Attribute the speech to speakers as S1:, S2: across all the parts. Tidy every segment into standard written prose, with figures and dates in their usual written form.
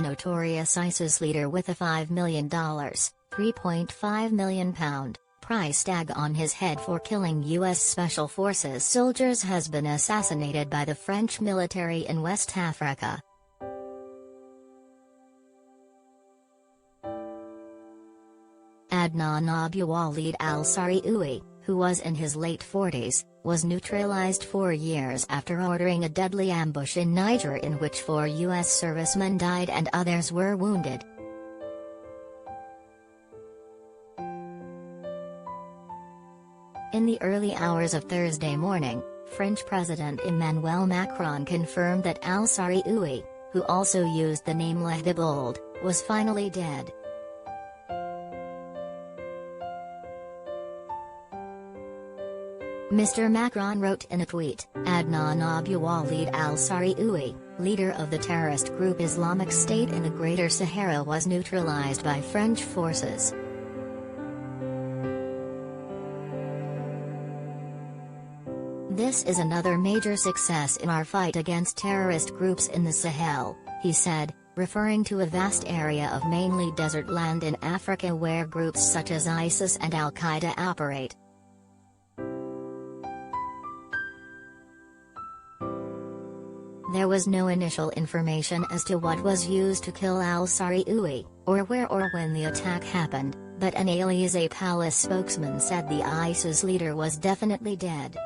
S1: a notorious ISIS leader with a $5 million £3.5 million price tag on his head for killing U.S. Special Forces soldiers has been assassinated by the French military in West Africa. Adnan Abu Walid al-Sahraoui, who was in his late 40s, was neutralized 4 years after ordering a deadly ambush in Niger in which 4 U.S. servicemen died and others were wounded. In the early hours of Thursday morning, French President Emmanuel Macron confirmed that al-Sahraoui, who also used the name Le the Bold, was finally dead. Mr. Macron wrote in a tweet, Adnan Abu Walid al-Sahraoui, leader of the terrorist group Islamic State in the Greater Sahara, was neutralized by French forces. This is another major success in our fight against terrorist groups in the Sahel, he said, referring to a vast area of mainly desert land in Africa where groups such as ISIS and Al-Qaeda operate. There was no initial information as to what was used to kill al-Sahraoui, or where or when the attack happened, but an Élysée Palace spokesman said the ISIS leader was definitely dead.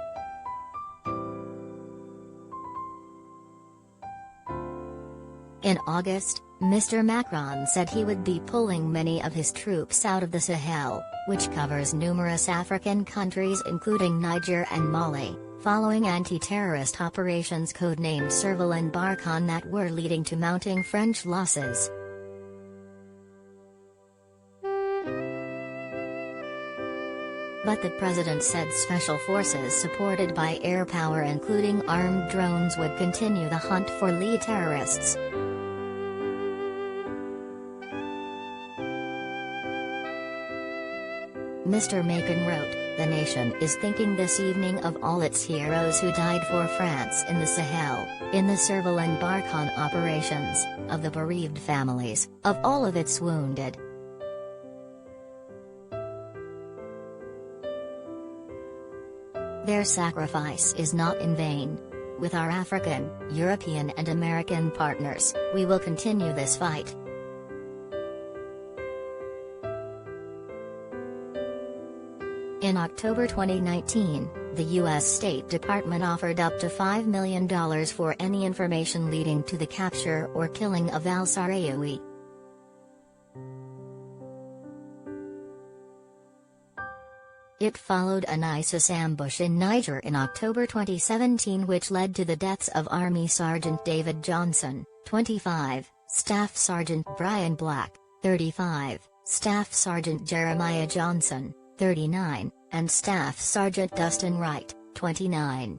S1: In August, Mr. Macron said he would be pulling many of his troops out of the Sahel, which covers numerous African countries including Niger and Mali, following anti-terrorist operations codenamed Cerveau Barkhane that were leading to mounting French losses. But the president said special forces supported by air power including armed drones would continue the hunt for lead terrorists. Mr. Macron wrote, "The nation is thinking this evening of all its heroes who died for France in the Sahel, in the Cerveau Barkhane operations, of the bereaved families, of all of its wounded. Their sacrifice is not in vain. With our African, European and American partners, we will continue this fight." In October 2019, the U.S. State Department offered up to $5 million for any information leading to the capture or killing of al-Sahraoui. It followed an ISIS ambush in Niger in October 2017 which led to the deaths of Army Sergeant David Johnson, 25, Staff Sergeant Brian Black, 35, Staff Sergeant Jeremiah Johnson, 39, and Staff Sergeant Dustin Wright, 29.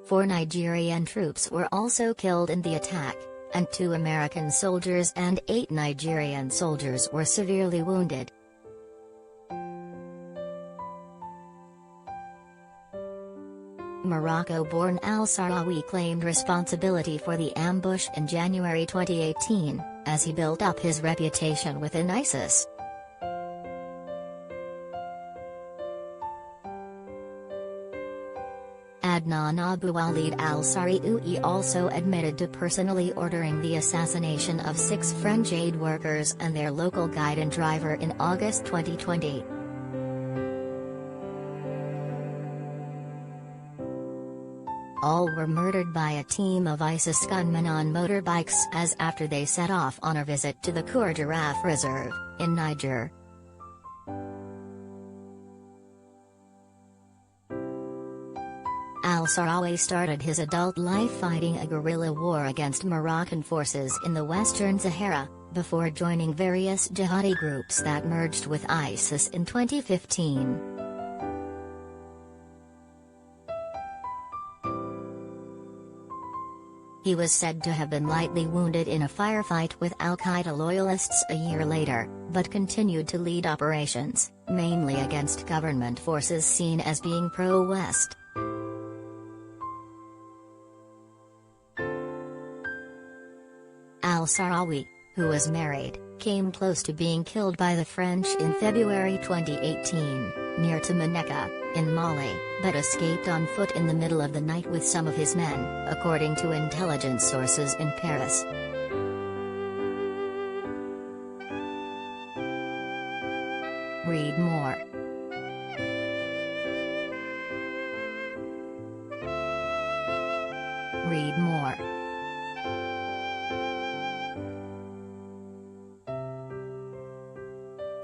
S1: Four Nigerian troops were also killed in the attack, and 2 American soldiers and 8 Nigerian soldiers were severely wounded. Morocco-born al-Sahraoui claimed responsibility for the ambush in January 2018, as he built up his reputation within ISIS. Adnan Abu Walid al-Sahraoui also admitted to personally ordering the assassination of 6 French aid workers and their local guide and driver in August 2020. All were murdered by a team of ISIS gunmen on motorbikes as after they set off on a visit to the Kour Giraffe Reserve, in Niger. Al-Sahraoui started his adult life fighting a guerrilla war against Moroccan forces in the Western Sahara, before joining various jihadi groups that merged with ISIS in 2015. He was said to have been lightly wounded in a firefight with Al-Qaeda loyalists a year later, but continued to lead operations, mainly against government forces seen as being pro-West. al-Sahraoui, who was married, came close to being killed by the French in February 2018, near to Meneka, in Mali, but escaped on foot in the middle of the night with some of his men, according to intelligence sources in Paris. Read more. Read more.